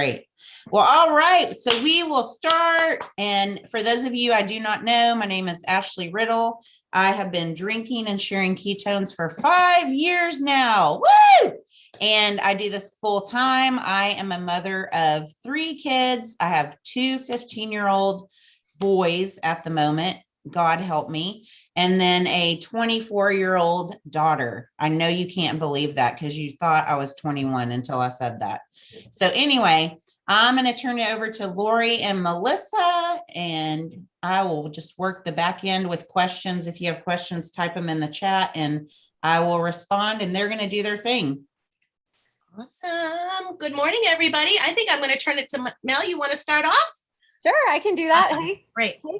Great. Well, all right. So we will start. And for those of you I do not know, my name is Ashley Riddle. I have been drinking and sharing ketones for 5 years now. Woo! And I do this full time. I am a mother of 3 kids. I have 2 15-year-old boys at the moment. God help me. And then a 24-year-old daughter. I know you can't believe that because you thought I was 21 until I said that. So anyway, I'm going to turn it over to Lori and Melissa, and I will just work the back end with questions. If you have questions, type them in the chat and I will respond, and they're going to do their thing. Awesome. Good morning, everybody. I think I'm going to turn it to Mel. You want to start off? Sure, I can do that. Awesome. Hey, great. Hey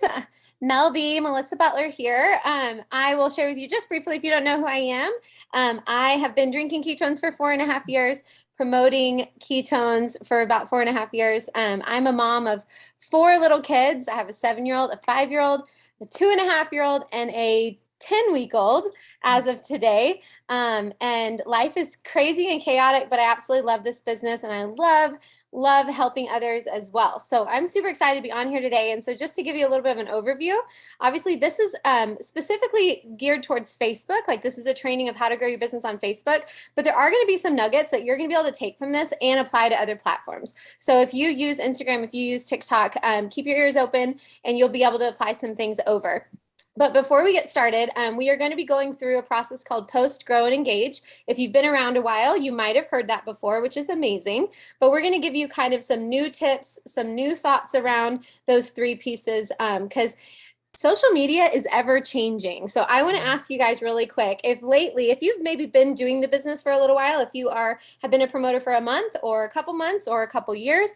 guys, Mel B, Melissa Butler here. I will share with you just briefly, if you don't know who I am. I have been drinking ketones for 4.5 years, promoting ketones for about 4.5 years. I'm a mom of 4 little kids. I have a 7-year-old, a 5-year-old, a 2.5-year-old, and a 10-week-old as of today. And life is crazy and chaotic, but I absolutely love this business, and I love helping others as well. So I'm super excited to be on here today. And so just to give you a little bit of an overview, obviously this is specifically geared towards Facebook. Like, this is a training of how to grow your business on Facebook, but there are going to be some nuggets that you're going to be able to take from this and apply to other platforms. So if you use Instagram, if you use TikTok, keep your ears open and you'll be able to apply some things over. But before we get started, we are going to be going through a process called Post, Grow, and Engage. If you've been around a while, you might have heard that before, which is amazing. But we're going to give you kind of some new tips, some new thoughts around those 3 pieces, because social media is ever changing. So I want to ask you guys really quick, if you've maybe been doing the business for a little while, if you have been a promoter for a month or a couple months or a couple years,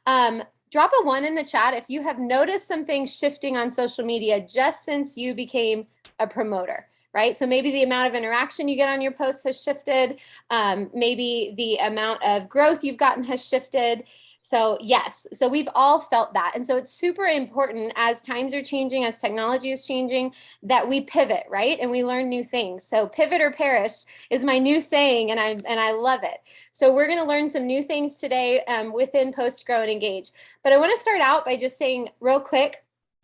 drop a 1 in the chat if you have noticed some things shifting on social media just since you became a promoter, right? So maybe the amount of interaction you get on your posts has shifted. Maybe the amount of growth you've gotten has shifted. So yes, so we've all felt that. And so it's super important as times are changing, as technology is changing, that we pivot, right? And we learn new things. So pivot or perish is my new saying, and I love it. So we're going to learn some new things today within Post, Grow, and Engage. But I want to start out by just saying real quick,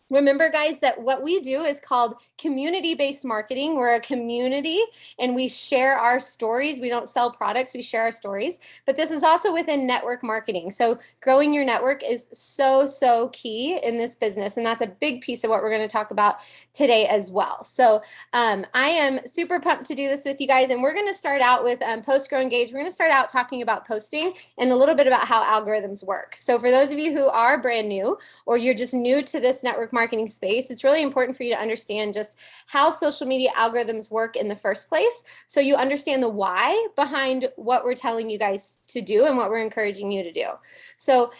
remember, guys, that what we do is called community-based marketing. We're a community and we share our stories. We don't sell products, we share our stories. But this is also within network marketing. So growing your network is so key in this business. And that's a big piece of what we're going to talk about today as well. So I am super pumped to do this with you guys. And we're going to start out with Post, Grow, Engage. We're going to start out talking about posting and a little bit about how algorithms work. So for those of you who are brand new or you're just new to this network marketing space, it's really important for you to understand just how social media algorithms work in the first place, so you understand the why behind what we're telling you guys to do and what we're encouraging you to do. So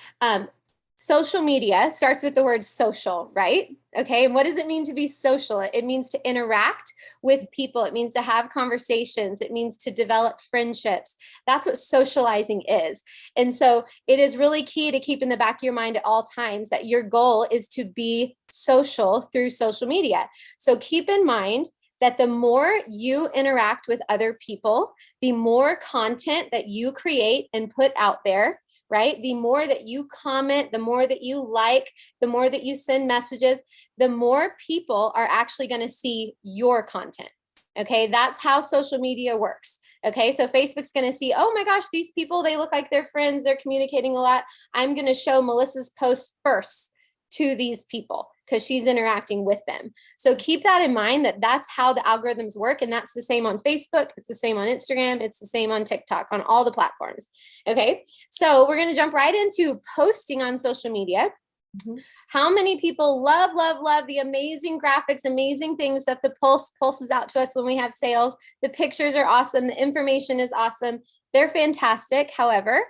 social media starts with the word social, right? Okay, and what does it mean to be social? It means to interact with people. It means to have conversations. It means to develop friendships. That's what socializing is. And so it is really key to keep in the back of your mind at all times that your goal is to be social through social media. So keep in mind that the more you interact with other people, the more content that you create and put out there, right? The more that you comment, the more that you like, the more that you send messages, the more people are actually going to see your content. Okay, that's how social media works. Okay, so Facebook's going to see, oh my gosh, these people, they look like they're friends, they're communicating a lot. I'm going to show Melissa's post first to these people because she's interacting with them. So keep that in mind, that that's how the algorithms work. And that's the same on Facebook. It's the same on Instagram. It's the same on TikTok, on all the platforms. Okay, so we're going to jump right into posting on social media. How many people love the amazing graphics, amazing things that the Pulse pulses out to us when we have sales? The pictures are awesome. The information is awesome. They're fantastic. However,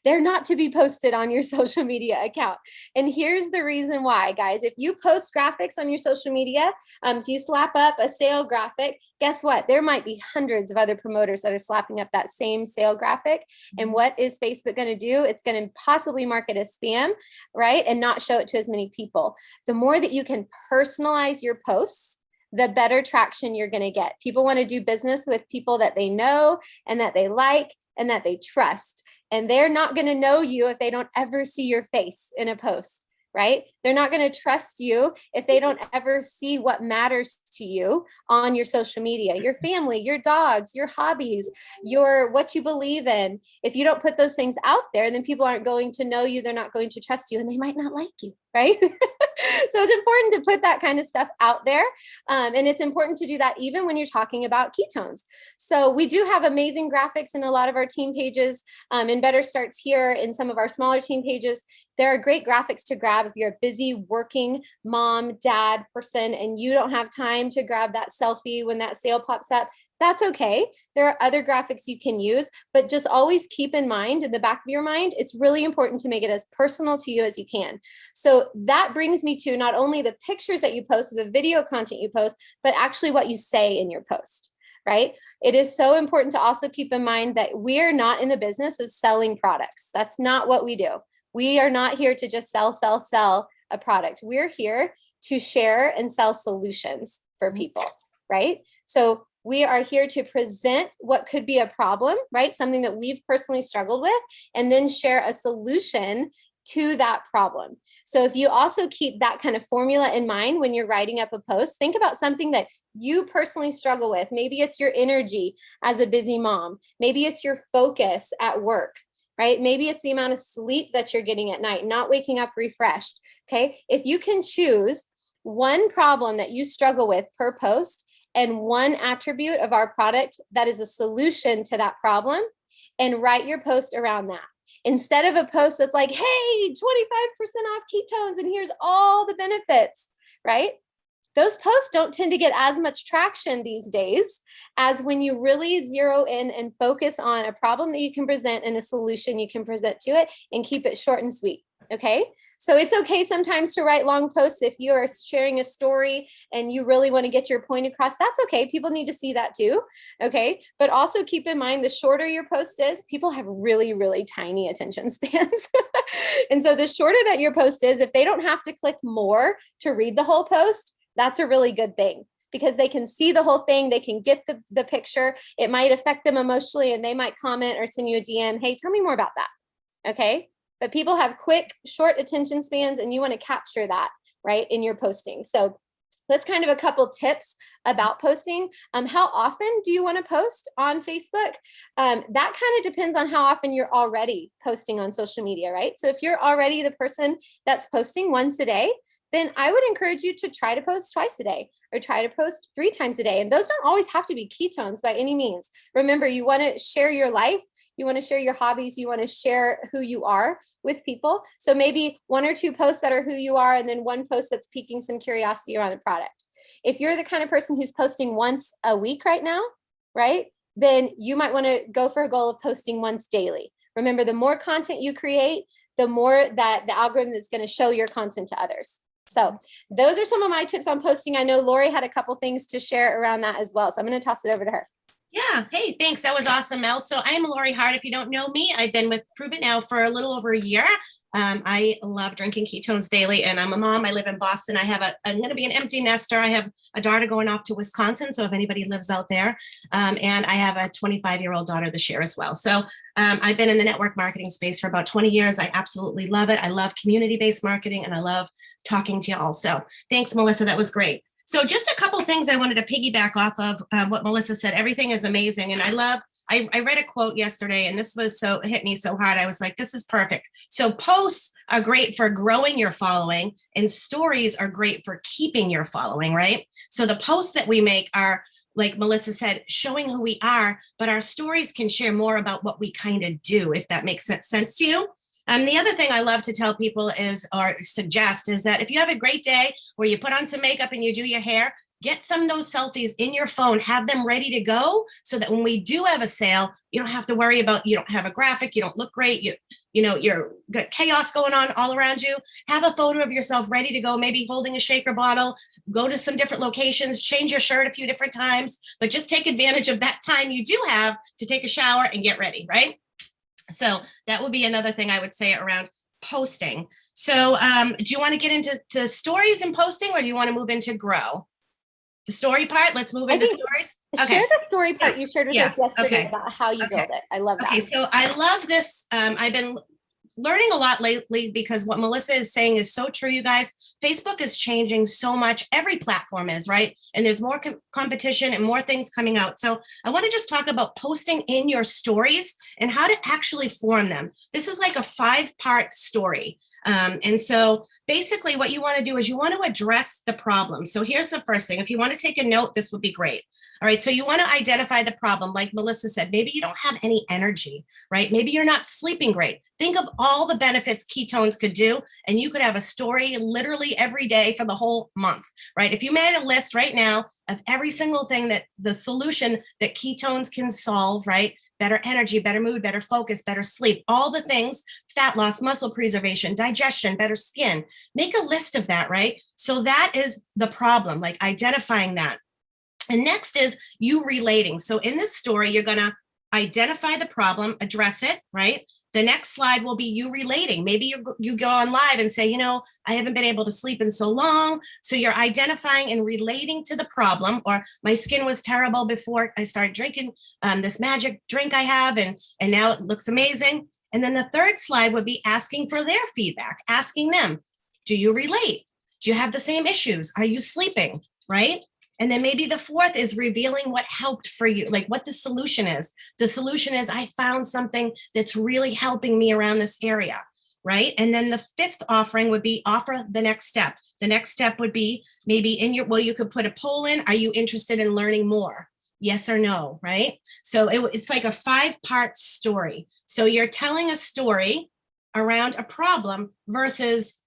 they're not to be posted on your social media account. And here's the reason why, guys. If you post graphics on your social media, if you slap up a sale graphic, guess what? There might be hundreds of other promoters that are slapping up that same sale graphic. And what is Facebook going to do? It's going to possibly mark it as spam, right? And not show it to as many people. The more that you can personalize your posts, the better traction you're going to get. People want to do business with people that they know and that they like and that they trust. and they're not going to know you if they don't ever see your face in a post, right? They're not going to trust you if they don't ever see what matters to you on your social media, your family, your dogs, your hobbies, your what you believe in. If you don't put those things out there, then people aren't going to know you. They're not going to trust you, and they might not like you, right? So it's important to put that kind of stuff out there. And it's important to do that even when you're talking about ketones. So we do have amazing graphics in a lot of our team pages, and Better Starts Here in some of our smaller team pages. There are great graphics to grab if you're a busy working mom, dad person, and you don't have time to grab that selfie when that sale pops up. That's okay. There are other graphics you can use, but just always keep in mind, in the back of your mind, it's really important to make it as personal to you as you can. So that brings me to not only the pictures that you post or the video content you post, but actually what you say in your post, right? It is so important to also keep in mind that we're not in the business of selling products. That's not what we do. We are not here to just sell a product. We're here to share and sell solutions for people, right? So we are here to present what could be a problem, right? Something that we've personally struggled with, and then share a solution to that problem. So if you also keep that kind of formula in mind when you're writing up a post, think about something that you personally struggle with. Maybe it's your energy as a busy mom. Maybe it's your focus at work, right? Maybe it's the amount of sleep that you're getting at night, not waking up refreshed, okay? If you can choose one problem that you struggle with per post and one attribute of our product that is a solution to that problem, and write your post around that. Instead of a post that's like, hey, 25% off ketones, and here's all the benefits, right? Those posts don't tend to get as much traction these days as when you really zero in and focus on a problem that you can present and a solution you can present to it, and keep it short and sweet. Okay. So it's okay sometimes to write long posts if you are sharing a story and you really want to get your point across. That's okay. People need to see that too. Okay. But also keep in mind, the shorter your post is, people have really, really tiny attention spans. And so the shorter that your post is, if they don't have to click more to read the whole post, that's a really good thing, because they can see the whole thing. They can get the picture. It might affect them emotionally, and they might comment or send you a DM. Hey, tell me more about that. Okay. But people have quick, short attention spans, and you want to capture that, right, in your posting. So that's kind of a couple tips about posting. How often do you want to post on Facebook? That kind of depends on how often you're already posting on social media, right? So if you're already the person that's posting once a day, then I would encourage you to try to post twice a day, or try to post 3 times a day. And those don't always have to be ketones by any means. Remember, you want to share your life. You want to share your hobbies. You want to share who you are with people. So maybe 1 or 2 posts that are who you are, and then 1 post that's piquing some curiosity around the product. If you're the kind of person who's posting once a week right now, right, then you might want to go for a goal of posting once daily. Remember, the more content you create, the more that the algorithm is going to show your content to others. So those are some of my tips on posting. I know Lori had a couple things to share around that as well. So I'm going to toss it over to her. Yeah. Hey, thanks. That was awesome, Mel. So I'm Lori Hart. If you don't know me, I've been with Prove It now for a little over a year. I love drinking ketones daily, and I'm a mom. I live in Boston. I'm going to be an empty nester. I have a daughter going off to Wisconsin. So if anybody lives out there, and I have a 25-year-old daughter this year as well. So I've been in the network marketing space for about 20 years. I absolutely love it. I love community-based marketing, and I love talking to y'all. So thanks, Melissa. That was great. So just a couple things I wanted to piggyback off of what Melissa said. Everything is amazing. And I read a quote yesterday, and this was it hit me so hard. I was like, this is perfect. So posts are great for growing your following, and stories are great for keeping your following, right? So the posts that we make are, like Melissa said, showing who we are, but our stories can share more about what we kind of do, if that makes sense to you. The other thing I love to tell people is, or suggest, is that if you have a great day where you put on some makeup and you do your hair, get some of those selfies in your phone, have them ready to go, so that when we do have a sale, you don't have to worry about, you don't have a graphic, you don't look great, you're got chaos going on all around you. Have a photo of yourself ready to go, maybe holding a shaker bottle, go to some different locations, change your shirt a few different times, but just take advantage of that time you do have to take a shower and get ready, right? So that would be another thing I would say around posting. So do you want to get into stories and posting, or do you want to move into grow? The story part, let's move I into think- stories. Share the story part you shared with Yeah, us yesterday okay. about how you Okay. build it. I love that. Okay, so I love this. I've been learning a lot lately because what Melissa is saying is so true, you guys. Facebook is changing so much. Every platform is, right? And there's more competition and more things coming out. So I want to just talk about posting in your stories and how to actually form them. This is like a 5-part story. And so basically what you want to do is you want to address the problem. So here's the first thing. If you want to take a note, this would be great. All right, so you want to identify the problem. Like Melissa said, maybe you don't have any energy, right? Maybe you're not sleeping great. Think of all the benefits ketones could do, and you could have a story literally every day for the whole month, right? If you made a list right now of every single thing that the solution that ketones can solve, right? Better energy, better mood, better focus, better sleep, all the things, fat loss, muscle preservation, digestion, better skin. Make a list of that, right? So that is the problem, like identifying that. And next is you relating. So in this story, you're going to identify the problem, address it, right? The next slide will be you relating. Maybe you go on live and say, I haven't been able to sleep in so long. So you're identifying and relating to the problem, or my skin was terrible before I started drinking this magic drink I have, and now it looks amazing. And then the third slide would be asking for their feedback, asking them, do you relate? Do you have the same issues? Are you sleeping, right? And then maybe the fourth is revealing what helped for you, like what the solution is. The solution is I found something that's really helping me around this area, right? And then the fifth offering would be offer the next step. The next step would be maybe you could put a poll in. Are you interested in learning more? Yes or no, right? So it's like a 5-part story. So you're telling a story around a problem versus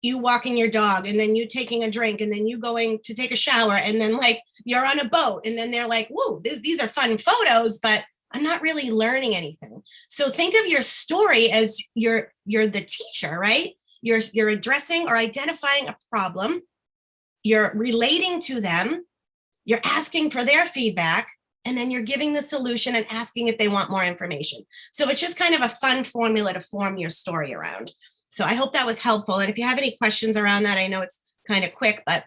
you walking your dog, and then you taking a drink, and then you going to take a shower, and then like you're on a boat, and then they're like, whoa, these are fun photos, but I'm not really learning anything. So think of your story as you're the teacher, right? You're addressing or identifying a problem, you're relating to them, you're asking for their feedback, and then you're giving the solution and asking if they want more information. So it's just kind of a fun formula to form your story around. So I hope that was helpful. And if you have any questions around that, I know it's kind of quick, but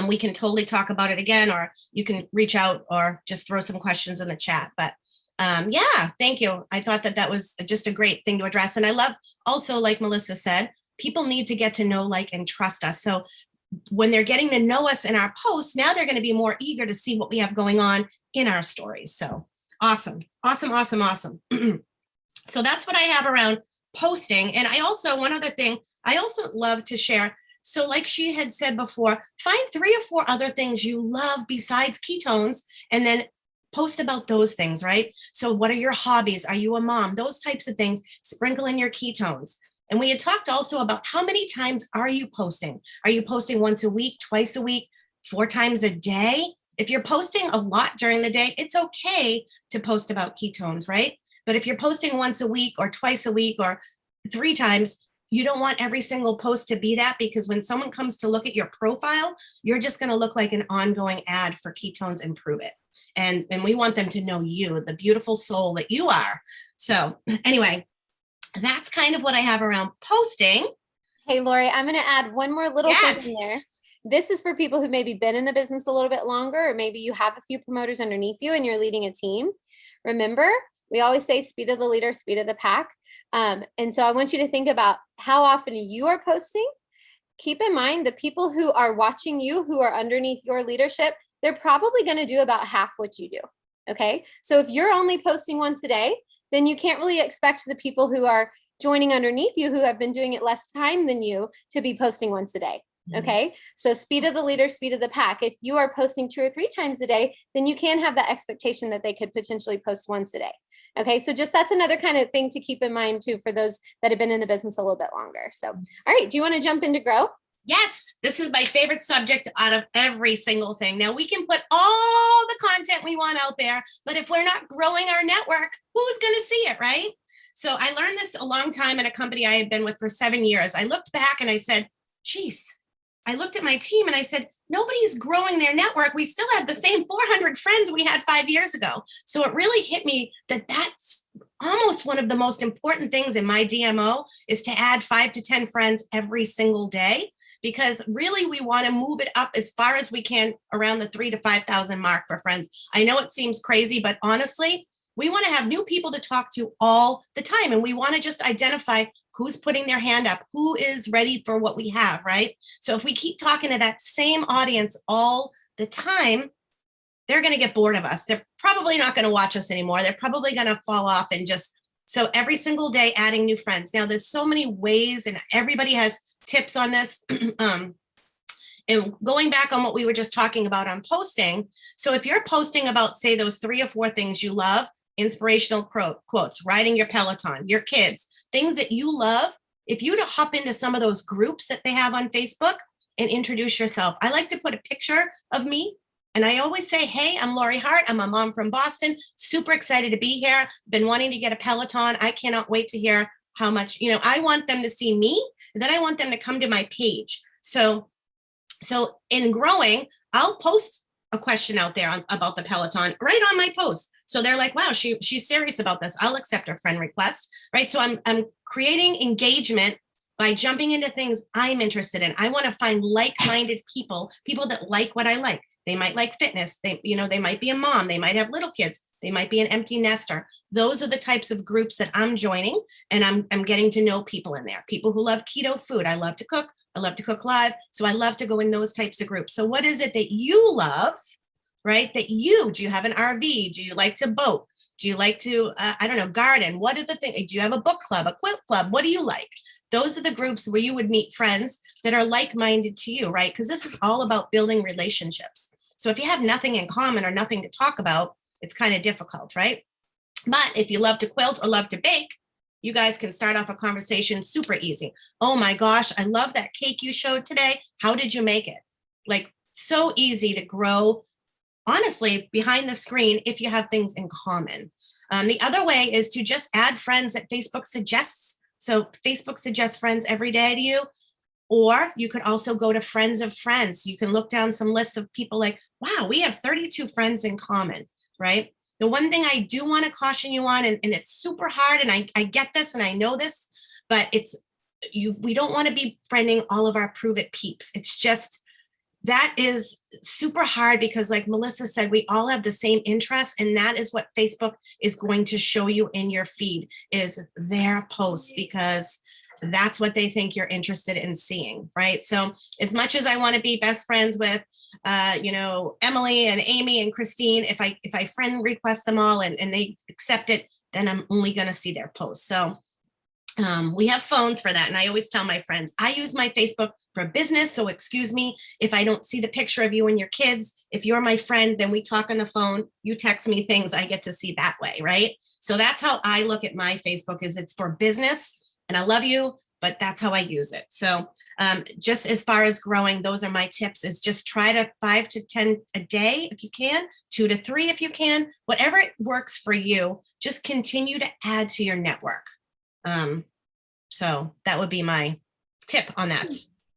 we can totally talk about it again, or you can reach out or just throw some questions in the chat. But yeah, thank you. I thought that was just a great thing to address. And I love also, like Melissa said, people need to get to know, like, and trust us. So when they're getting to know us in our posts, now they're going to be more eager to see what we have going on in our stories. So awesome, awesome, awesome, awesome. So that's what I have around posting. And I also, one other thing, I also love to share. So like she had said before, find 3 or 4 other things you love besides ketones, and then post about those things, right? So what are your hobbies? Are you a mom? Those types of things, sprinkle in your ketones. And we had talked also about how many times are you posting? Are you posting once a week, twice a week, 4 times a day? If you're posting a lot during the day, it's okay to post about ketones, right? But if you're posting once a week or twice a week or 3 times, you don't want every single post to be that, because when someone comes to look at your profile, you're just going to look like an ongoing ad for Ketones Improve It. And we want them to know you, the beautiful soul that you are. So anyway, that's kind of what I have around posting. Hey, Lori, I'm going to add one more little thing in there. This is for people who maybe been in the business a little bit longer, or maybe you have a few promoters underneath you and you're leading a team. Remember, we always say speed of the leader, speed of the pack. And so I want you to think about how often you are posting. Keep in mind the people who are watching you, who are underneath your leadership, they're probably going to do about half what you do. Okay. So if you're only posting once a day, then you can't really expect the people who are joining underneath you, who have been doing it less time than you, to be posting once a day. Okay. So speed of the leader, speed of the pack. If you are posting 2 or 3 times a day, then you can have that expectation that they could potentially post once a day. Okay. So just that's another kind of thing to keep in mind too, for those that have been in the business a little bit longer. So, all right. Do you want to jump into grow? Yes, this is my favorite subject out of every single thing. Now we can put all the content we want out there, but if we're not growing our network, who's going to see it, right? So I learned this a long time at a company I had been with for 7 years. I looked back and I said, geez, I looked at my team and I said, nobody's growing their network. We still have the same 400 friends we had 5 years ago. So it really hit me that that's almost one of the most important things in my DMO, is to add 5 to 10 friends every single day. because really we want to move it up as far as we can around the 3,000 to 5,000 mark for friends. I know it seems crazy, but honestly, we want to have new people to talk to all the time. And we want to just identify who's putting their hand up, who is ready for what we have, right? So if we keep talking to that same audience all the time, they're going to get bored of us. They're probably not going to watch us anymore. They're probably going to fall off and just, so every single day adding new friends. Now there's so many ways and everybody has tips on this. And going back on what we were just talking about on posting. So if you're posting about, say, those 3 or 4 things you love, inspirational quotes, riding your Peloton, your kids, things that you love, if you to hop into some of those groups that they have on Facebook and introduce yourself. I like to put a picture of me. And I always say, hey, I'm Lori Hart. I'm a mom from Boston. Super excited to be here. Been wanting to get a Peloton. I cannot wait to hear how much, I want them to see me. And then I want them to come to my page. So in growing, I'll post a question out there about the Peloton right on my post. So they're like, wow, she's serious about this. I'll accept her friend request, right? So I'm creating engagement by jumping into things I'm interested in. I want to find like-minded people that like what I like. They might like fitness. They might be a mom. They might have little kids. They might be an empty nester. Those are the types of groups that I'm joining, and I'm getting to know people in there. People who love keto food. I love to cook. I love to cook live. So I love to go in those types of groups. So what is it that you love, right? Do you have an RV? Do you like to boat? Do you like to, garden? What are the things? Do you have a book club, a quilt club? What do you like? Those are the groups where you would meet friends that are like-minded to you, right? Because this is all about building relationships. So if you have nothing in common or nothing to talk about, it's kind of difficult, right? But if you love to quilt or love to bake, you guys can start off a conversation super easy. Oh my gosh, I love that cake you showed today. How did you make it? Like, so easy to grow, honestly, behind the screen if you have things in common. The other way is to just add friends that Facebook suggests. So Facebook suggests friends every day to you. Or you could also go to friends of friends. You can look down some lists of people like, wow, we have 32 friends in common, right? The one thing I do want to caution you on, and it's super hard, and I get this and I know this, but we don't want to be friending all of our prove it peeps. It's just, that is super hard because like Melissa said, we all have the same interests, and that is what Facebook is going to show you in your feed is their posts, because that's what they think you're interested in seeing, right? So as much as I want to be best friends with Emily and Amy and Christine, if I friend request them all and they accept it, then I'm only going to see their posts. So we have phones for that. And I always tell my friends, I use my Facebook for business. So excuse me if I don't see the picture of you and your kids. If you're my friend, then we talk on the phone. You text me things I get to see that way, right? So that's how I look at my Facebook, is it's for business. And I love you, but that's how I use it. So just as far as growing, those are my tips, is just try to 5 to 10 a day if you can, 2 to 3 if you can, whatever works for you, just continue to add to your network. So that would be my tip on that.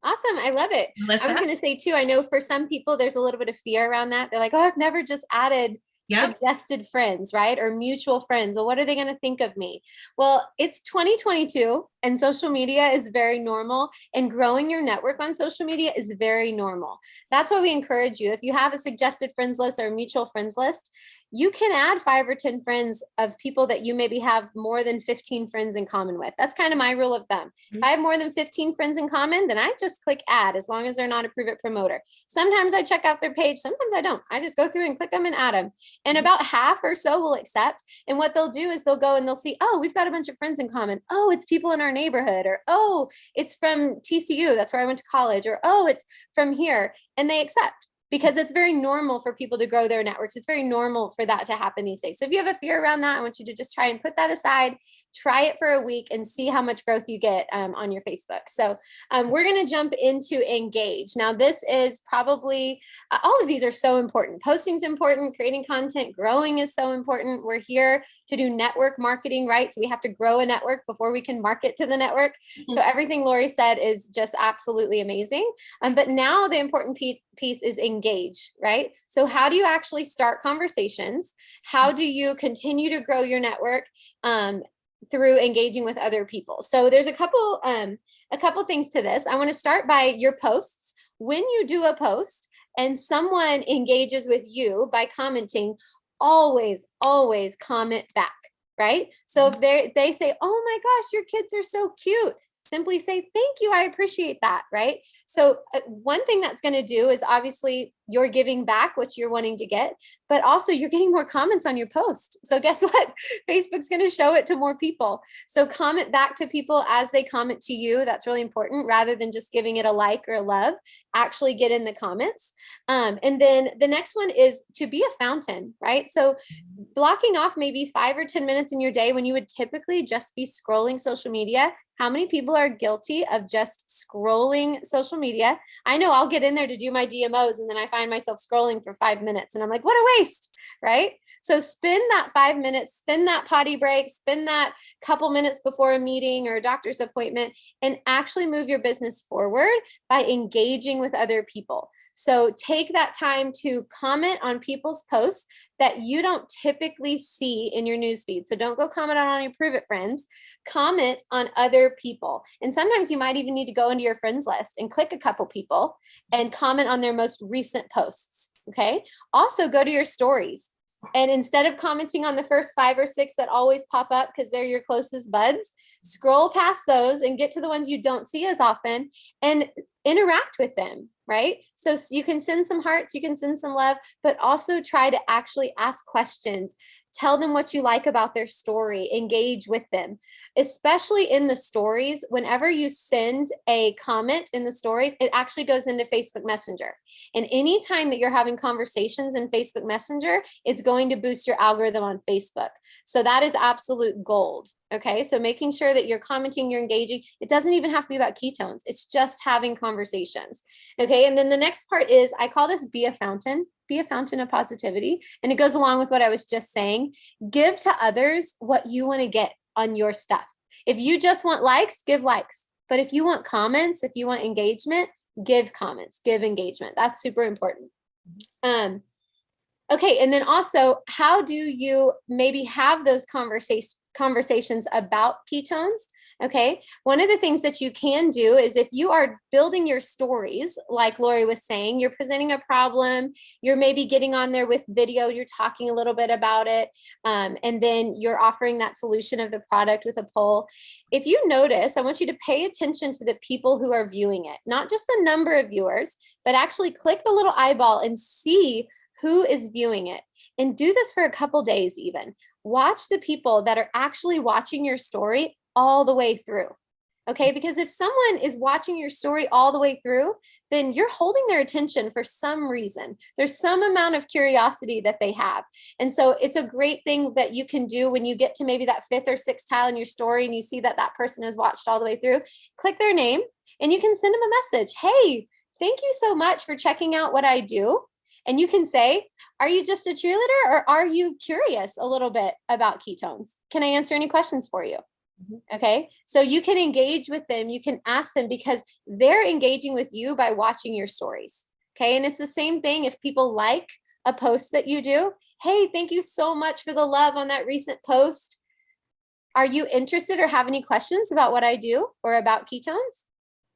Awesome. I love it. Melissa? I was going to say too, I know for some people, there's a little bit of fear around that. They're like, oh, I've never just added suggested friends, right? Or mutual friends. Well, what are they going to think of me? Well, it's 2022 and social media is very normal, and growing your network on social media is very normal. That's why we encourage you. If you have a suggested friends list or a mutual friends list, you can add 5 or 10 friends of people that you maybe have more than 15 friends in common with. That's kind of my rule of thumb. If I have more than 15 friends in common, then I just click add, as long as they're not a Prove It promoter. Sometimes I check out their page. Sometimes I don't. I just go through and click them and add them. And about half or so will accept. And what they'll do is they'll go and they'll see, oh, we've got a bunch of friends in common. Oh, it's people in our neighborhood. Or, oh, it's from TCU. That's where I went to college. Or, oh, it's from here. And they accept. Because it's very normal for people to grow their networks. It's very normal for that to happen these days. So if you have a fear around that, I want you to just try and put that aside, try it for a week and see how much growth you get on your Facebook. So we're going to jump into engage. Now, this is probably, all of these are so important. Posting is important, creating content, growing is so important. We're here to do network marketing, right? So we have to grow a network before we can market to the network. So everything Lori said is just absolutely amazing. But now the important piece is engage, right? So how do you actually start conversations? How do you continue to grow your network? through engaging with other people. So there's a couple things to this. I want to start by your posts. When you do a post and someone engages with you by commenting, always comment back, right? So if they say, oh my gosh, your kids are so cute, simply say, thank you, I appreciate that, right? So one thing that's going to do is obviously you're giving back what you're wanting to get, but also you're getting more comments on your post. So guess what? Facebook's going to show it to more people. So comment back to people as they comment to you. That's really important, rather than just giving it a like or a love. Actually get in the comments. And then the next one is to be a fountain, right? So blocking off maybe 5 or 10 minutes in your day when you would typically just be scrolling social media. How many people are guilty of just scrolling social media? I know I'll get in there to do my DMOs and then I find myself scrolling for 5 minutes and I'm like, what a waste, right? So spend that 5 minutes, spend that potty break, spend that couple minutes before a meeting or a doctor's appointment, and actually move your business forward by engaging with other people. So take that time to comment on people's posts that you don't typically see in your newsfeed. So don't go comment on your Prove It friends, comment on other people. And sometimes you might even need to go into your friends list and click a couple people and comment on their most recent posts. Okay. Also go to your stories. And instead of commenting on the first 5 or 6 that always pop up because they're your closest buds, scroll past those and get to the ones you don't see as often and interact with them, right? So you can send some hearts, you can send some love, but also try to actually ask questions. Tell them what you like about their story, engage with them, especially in the stories. Whenever you send a comment in the stories, it actually goes into Facebook Messenger. And anytime that you're having conversations in Facebook Messenger, it's going to boost your algorithm on Facebook. So that is absolute gold. Okay. So making sure that you're commenting, you're engaging. It doesn't even have to be about ketones. It's just having conversations. Okay. And then the next part is, I call this be a fountain of positivity. And it goes along with what I was just saying. Give to others what you want to get on your stuff. If you just want likes, give likes. But if you want comments, if you want engagement, give comments, give engagement. That's super important. Okay. And then also, how do you maybe have those conversations about ketones? Okay. One of the things that you can do is, if you are building your stories, like Lori was saying, you're presenting a problem, you're maybe getting on there with video, you're talking a little bit about it, and then you're offering that solution of the product with a poll. If you notice, I want you to pay attention to the people who are viewing it, not just the number of viewers, but actually click the little eyeball and see who is viewing it. And do this for a couple days even. Watch the people that are actually watching your story all the way through. Okay, because if someone is watching your story all the way through, then you're holding their attention for some reason. There's some amount of curiosity that they have. And so it's a great thing that you can do when you get to maybe that 5th or 6th tile in your story and you see that that person has watched all the way through. Click their name and you can send them a message. Hey, thank you so much for checking out what I do. And you can say, are you just a cheerleader or are you curious a little bit about ketones? Can I answer any questions for you? Okay. So you can engage with them. You can ask them because they're engaging with you by watching your stories. Okay. And it's the same thing if people like a post that you do. Hey, thank you so much for the love on that recent post. Are you interested or have any questions about what I do or about ketones?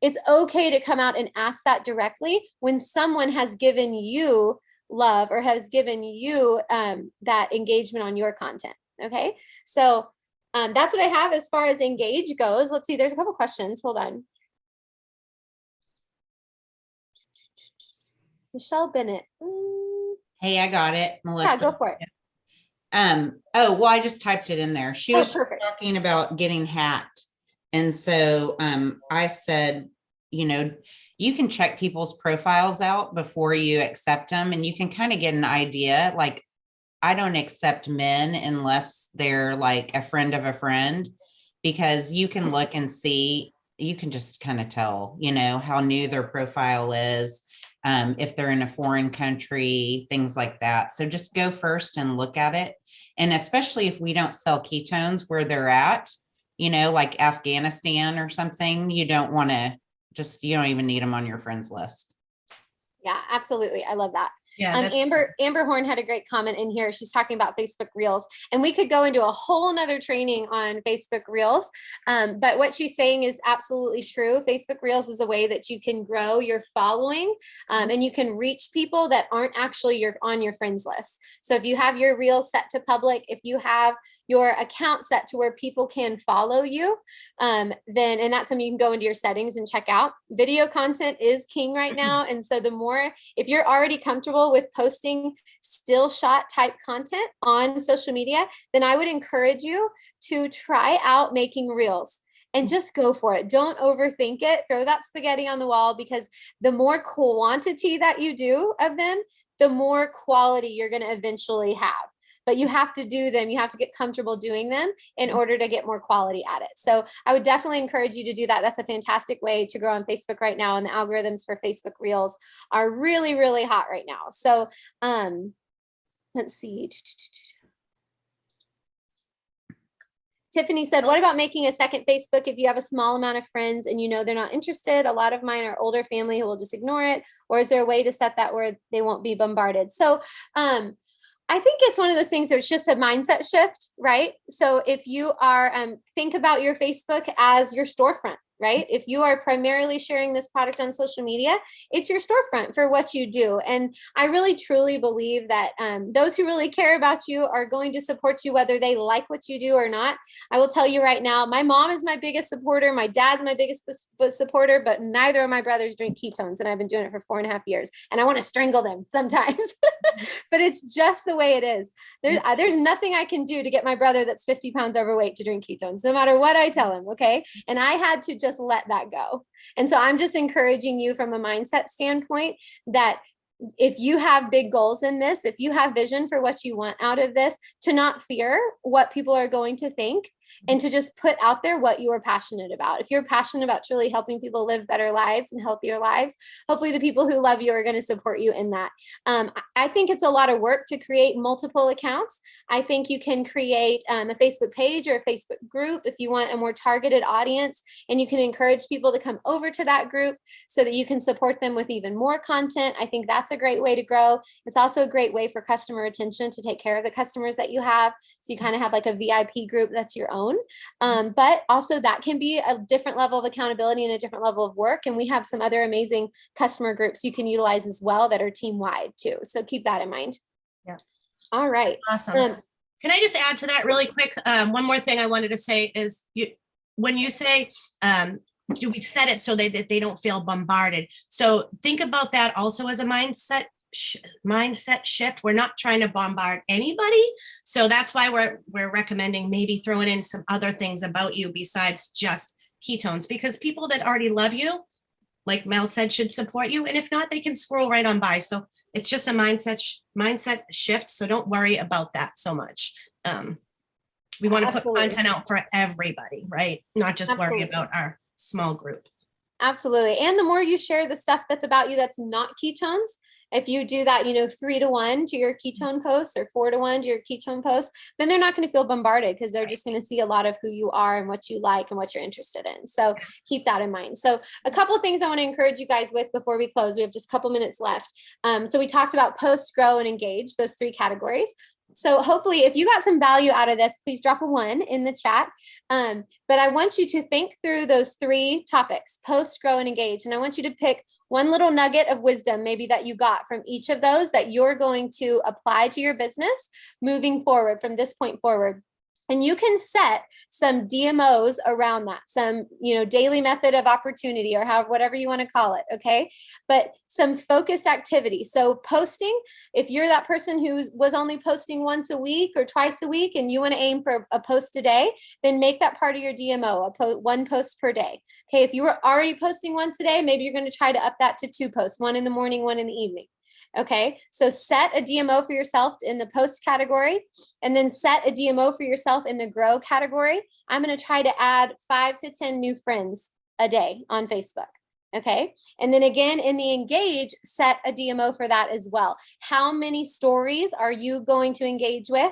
It's okay to come out and ask that directly when someone has given you love or has given you that engagement on your content. Okay. So that's what I have as far as engage goes. Let's see, there's a couple questions. Hold on. Michelle Bennett. Hey, I got it, Melissa. Yeah, go for it. Oh, well, I just typed it in there. She was talking about getting hacked. And so I said, you can check people's profiles out before you accept them, and you can kind of get an idea. Like, I don't accept men unless they're like a friend of a friend, because you can look and see, you can just kind of tell, how new their profile is, if they're in a foreign country, things like that. So just go first and look at it. And especially if we don't sell ketones where they're at, like Afghanistan or something, you don't want to you don't even need them on your friends list. Yeah, absolutely. I love that. Yeah. Amber Horn had a great comment in here. She's talking about Facebook Reels, and we could go into a whole nother training on Facebook Reels. But what she's saying is absolutely true. Facebook Reels is a way that you can grow your following, and you can reach people that aren't actually on your friends list. So if you have your Reels set to public, if you have your account set to where people can follow you, and that's something you can go into your settings and check out. Video content is king right now. And so if you're already comfortable with posting still shot type content on social media, then I would encourage you to try out making reels and just go for it. Don't overthink it. Throw that spaghetti on the wall, because the more quantity that you do of them, the more quality you're going to eventually have. But you have to do them. You have to get comfortable doing them in order to get more quality at it. So I would definitely encourage you to do that. That's a fantastic way to grow on Facebook right now. And the algorithms for Facebook Reels are really, really hot right now. So let's see. Tiffany said, what about making a second Facebook if you have a small amount of friends and you know they're not interested? A lot of mine are older family who will just ignore it. Or is there a way to set that where they won't be bombarded? So I think it's one of those things where it's just a mindset shift, right? So if you are, think about your Facebook as your storefront, right? If you are primarily sharing this product on social media, it's your storefront for what you do. And I really, truly believe that those who really care about you are going to support you, whether they like what you do or not. I will tell you right now, my mom is my biggest supporter. My dad's my biggest supporter, but neither of my brothers drink ketones. And I've been doing it for 4.5 years. And I want to strangle them sometimes, but it's just the way it is. There's nothing I can do to get my brother that's 50 pounds overweight to drink ketones, no matter what I tell him. Okay. And I had to just let that go. And so I'm just encouraging you from a mindset standpoint that if you have big goals in this, if you have vision for what you want out of this, to not fear what people are going to think and to just put out there what you are passionate about. If you're passionate about truly helping people live better lives and healthier lives, hopefully the people who love you are going to support you in that. I think it's a lot of work to create multiple accounts. I think you can create a Facebook page or a Facebook group if you want a more targeted audience, and you can encourage people to come over to that group so that you can support them with even more content. I think that's a great way to grow. It's also a great way for customer retention, to take care of the customers that you have. So you kind of have like a VIP group that's your own. But also that can be a different level of accountability and a different level of work. And we have some other amazing customer groups you can utilize as well that are team wide too. So keep that in mind. Yeah. All right. Awesome. Can I just add to that really quick? One more thing I wanted to say is when you say, do we set it so that they don't feel bombarded? So think about that also as a mindset shift. We're not trying to bombard anybody. So that's why we're recommending maybe throwing in some other things about you besides just ketones, because people that already love you, like Mel said, should support you. And if not, they can scroll right on by. So it's just a mindset shift. So don't worry about that so much. We want to put content out for everybody, right? Not just worry about our small group. Absolutely. And the more you share the stuff that's about you that's not ketones, if you do that, 3-to-1 to your ketone posts or 4-to-1 to your ketone posts, then they're not going to feel bombarded, because they're just going to see a lot of who you are and what you like and what you're interested in. So keep that in mind. So a couple of things I want to encourage you guys with before we close. We have just a couple minutes left. So we talked about post, grow, and engage, those 3 categories. So hopefully if you got some value out of this, please drop a 1 in the chat. But I want you to think through those 3 topics: post, grow, and engage. And I want you to pick one little nugget of wisdom maybe that you got from each of those that you're going to apply to your business moving forward from this point forward. And you can set some DMOs around that, some, daily method of opportunity, or whatever you want to call it. Okay. But some focused activity. So posting, if you're that person who was only posting once a week or twice a week, and you want to aim for a post a day, then make that part of your DMO, 1 post per day. Okay. If you were already posting once a day, maybe you're going to try to up that to 2 posts, 1 in the morning, 1 in the evening. Okay, so set a DMO for yourself in the post category, and then set a DMO for yourself in the grow category. I'm going to try to add 5 to 10 new friends a day on Facebook. Okay, and then again in the engage, set a DMO for that as well. How many stories are you going to engage with?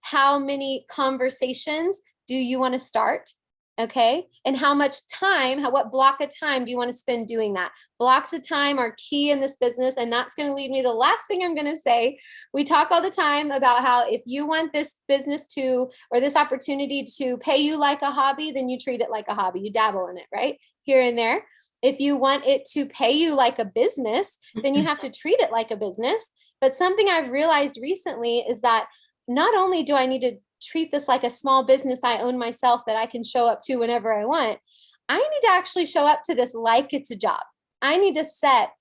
How many conversations do you want to start? Okay. And how much time, what block of time do you want to spend doing that? Blocks of time are key in this business. And that's going to lead me to the last thing I'm going to say. We talk all the time about how if you want this business to, or this opportunity to pay you like a hobby, then you treat it like a hobby. You dabble in it, right? Here and there. If you want it to pay you like a business, then you have to treat it like a business. But something I've realized recently is that not only do I need to treat this like a small business I own myself that I can show up to whenever I want, I need to actually show up to this like it's a job. I need to set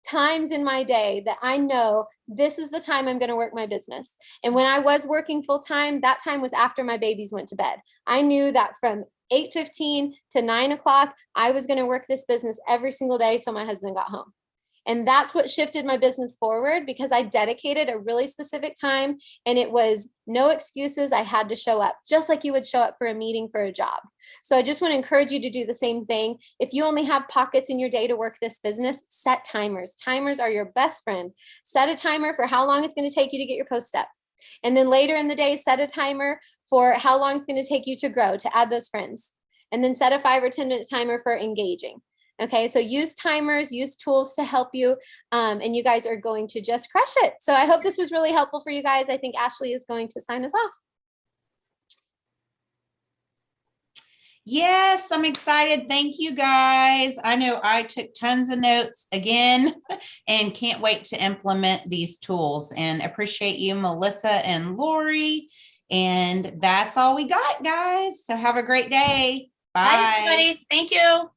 times in my day that I know this is the time I'm going to work my business. And when I was working full time, that time was after my babies went to bed. I knew that from 8:15 to 9 o'clock, I was going to work this business every single day till my husband got home. And that's what shifted my business forward, because I dedicated a really specific time, and it was no excuses. I had to show up, just like you would show up for a meeting for a job. So I just want to encourage you to do the same thing. If you only have pockets in your day to work this business, set timers. Timers are your best friend. Set a timer for how long it's going to take you to get your post up. And then later in the day, set a timer for how long it's going to take you to grow, to add those friends. And then set a 5 or 10 minute timer for engaging. Okay, so use timers, use tools to help you, and you guys are going to just crush it. So I hope this was really helpful for you guys. I think Ashley is going to sign us off. Yes, I'm excited. Thank you, guys. I know I took tons of notes again and can't wait to implement these tools, and appreciate you, Melissa and Lori. And that's all we got, guys. So have a great day. Bye. Bye, everybody. Thank you.